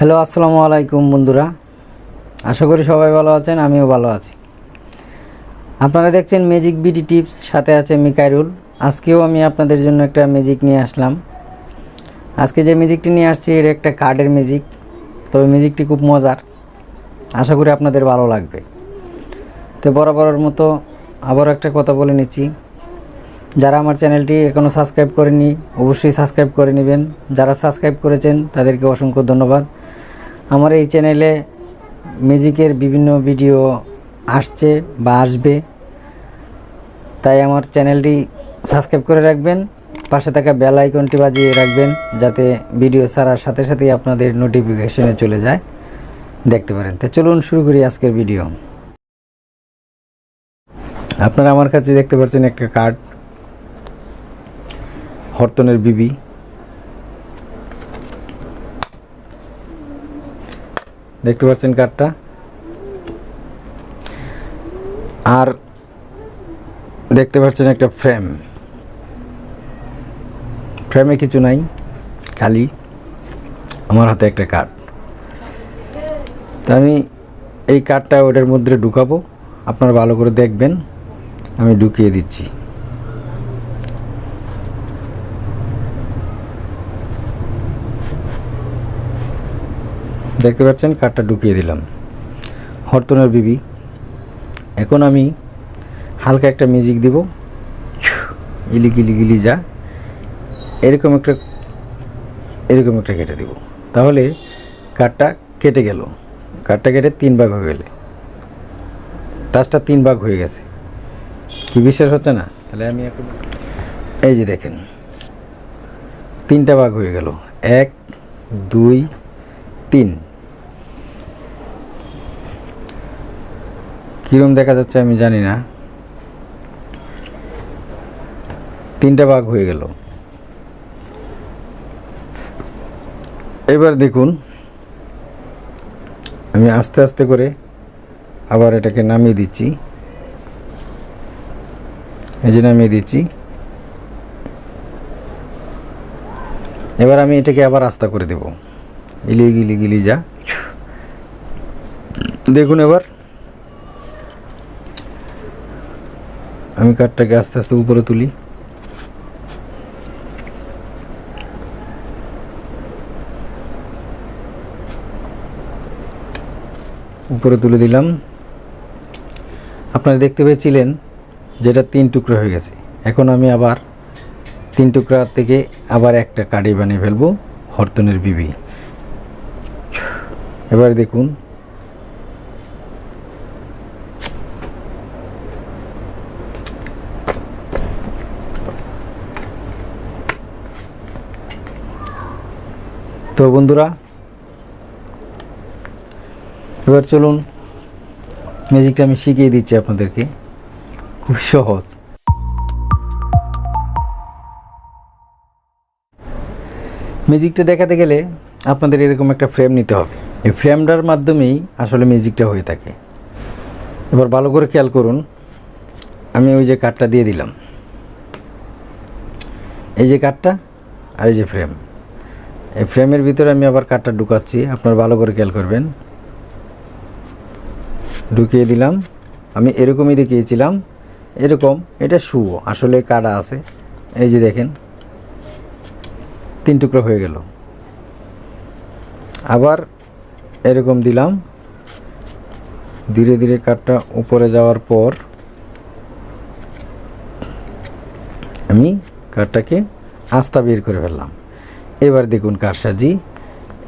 Hello, আসসালামু আলাইকুম বন্ধুরা। আশা করি সবাই ভালো আছেন, আমিও ভালো আছি। আপনারা দেখছেন ম্যাজিক বিডি টিপস, সাথে আছে মিকাইরুল। আজকেও আমি আপনাদের জন্য একটা ম্যাজিক নিয়ে আসলাম। আজকে যে ম্যাজিকটি নিয়ে আসছি এর একটা কার্ডের ম্যাজিক, তবে ম্যাজিকটি খুব মজার। আশা করি আপনাদের ভালো লাগবে। তো বরাবরের মতো আবারও একটা কথা বলে নিচ্ছি, যারা আমার চ্যানেলটি এখনও সাবস্ক্রাইব করেনি অবশ্যই সাবস্ক্রাইব করে নেবেন। যারা সাবস্ক্রাইব করেছেন তাদেরকে অসংখ্য ধন্যবাদ। আমার এই চ্যানেলে ম্যাজিকের বিভিন্ন ভিডিও আসছে বা আসবে, তাই আমার চ্যানেলটি সাবস্ক্রাইব করে রাখবেন। পাশে থাকা বেল আইকনটি বাজিয়ে রাখবেন, যাতে ভিডিও ছাড়ার সাথে সাথেই আপনাদের নোটিফিকেশনে চলে যায়, দেখতে পারেন। তো চলুন শুরু করি আজকের ভিডিও। আপনারা আমার কাছে দেখতে পাচ্ছেন একটা কার্ড, হরতনের বিবি। দেখতে পাচ্ছেন কার্ডটা। আর দেখতে পাচ্ছেন একটা ফ্রেম। ফ্রেমে কিছু নাই, খালি আমার হাতে একটা কার্ড। তা আমি এই কার্ডটা ওটার মধ্যে ঢুকাবো, আপনারা ভালো করে দেখবেন। আমি ঢুকিয়ে দিচ্ছি। দেখতে পাচ্ছেন কার্ডটা ঢুকিয়ে দিলাম, হরতনের বিবি। এখন আমি হালকা একটা মিউজিক দিব, গিলি গিলি গিলি যা, এরকম একটা কেটে দিব। তাহলে কার্ডটা কেটে গেল। কার্ডটা কেটে 3 ভাগ হয়ে গেলে তাজটা 3 ভাগ হয়ে গেছে। কি বিশ্বাস হচ্ছে না? তাহলে আমি এখন এই যে দেখেন 3টা ভাগ হয়ে গেল, 1 2 3। কীরকম দেখা যাচ্ছে আমি জানি না, 3টা ভাগ হয়ে গেল। এবার দেখুন, আমি আস্তে আস্তে করে আবার এটাকে নামিয়ে দিচ্ছি। এই যে নামিয়ে দিচ্ছি। এবার আমি এটাকে আবার আস্তে করে দেব, গিলি গিলি গিলি যা। দেখুন এবার আমি কাঠটাকে আস্তে আস্তে উপরে তুলি। উপরে তুলে দিলাম। আপনারা দেখতে পেয়েছিলেন যেটা 3 টুকরো হয়ে গেছে। এখন আমি আবার 3 টুকরা থেকে আবার একটা কাঠি বানিয়ে ফেলবো, হরতনের বিবি। এবার দেখুন তো বন্ধুরা, এবার চলুন ম্যাজিকটা আমি শিখিয়ে দিচ্ছি আপনাদেরকে, খুব সহজ। ম্যাজিকটা দেখাতে গেলে আপনাদের এরকম একটা ফ্রেম নিতে হবে। এই ফ্রেমটার মাধ্যমেই আসলে ম্যাজিকটা হয়ে থাকে। এবার ভালো করে খেয়াল করুন, আমি ওই যে কাঠটা দিয়ে দিলাম, এই যে কাঠটা আর এই যে ফ্রেম। এই ফ্রেমের ভিতরে আমি আবার কাঠটা ঢুকাচ্ছি, আপনারা ভালো করে খেয়াল করবেন। ঢুকিয়ে দিলাম। আমি এরকমই দেখিয়েছিলাম, এরকম। এটা শুও, আসলে কাটা আছে। এই যে দেখেন 3 টুকরো হয়ে গেল। আবার এরকম দিলাম। ধীরে ধীরে কাঠটা উপরে যাওয়ার পর আমি কাঠটাকে আস্তা বের করে ফেললাম। এবার দেখুন কারসাজি,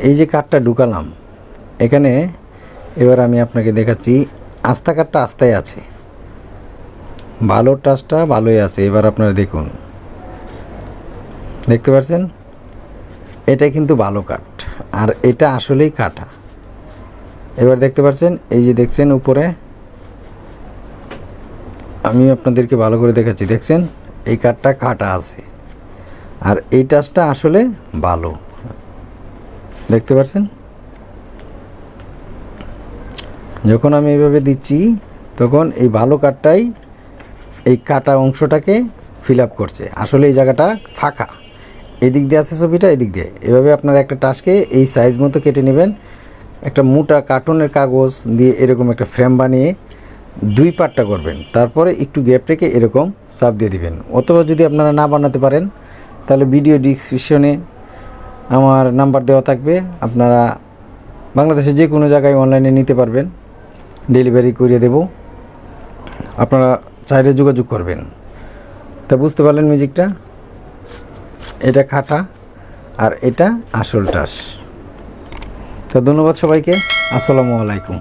এই যে কাঠটা ঢুকালাম এখানে। এবার আমি আপনাকে দেখাচ্ছি, আস্তা কাঠটা আস্তায় আছে, ভালো টাচটা ভালোই আছে। এবার আপনারা দেখুন, দেখতে পাচ্ছেন এটা কিন্তু ভালো কাঠ, আর এটা আসলেই কাটা। এবার দেখতে পাচ্ছেন, এই যে দেখছেন উপরে, আমি আপনাদেরকে ভালো করে দেখাচ্ছি। দেখছেন এই কাঠটা কাটা আছে, আর এই টাচটা আসলে ভালো। দেখতে পাচ্ছেন, যখন আমি এইভাবে দিচ্ছি তখন এই ভালো কাঠটাই এই কাটা অংশটাকে ফিল আপ করছে। আসলে এই জায়গাটা ফাঁকা, এদিক দিয়ে আছে ছবিটা, এদিক দিয়ে এভাবে আপনারা একটা টাসকে এই সাইজ মতো কেটে নেবেন। একটা মোটা কার্টুনের কাগজ দিয়ে এরকম একটা ফ্রেম বানিয়ে 2 পার্টটা করবেন, তারপরে একটু গ্যাপ রেখে এরকম চাপ দিয়ে দিবেন। অথবা যদি আপনারা না বানাতে পারেন তাহলে ভিডিও ডিসক্রিপশনে আমার নাম্বার দেওয়া থাকবে, আপনারা বাংলাদেশের যে কোনো জায়গায় অনলাইনে নিতে পারবেন, ডেলিভারি করে দেব, আপনারা চাইলে যোগাযোগ করবেন। তা বুঝতে পারলেন ম্যাজিকটা, এটা খাটা আর এটা আসল টাস। তো ধন্যবাদ সবাইকে, আসসালামু আলাইকুম।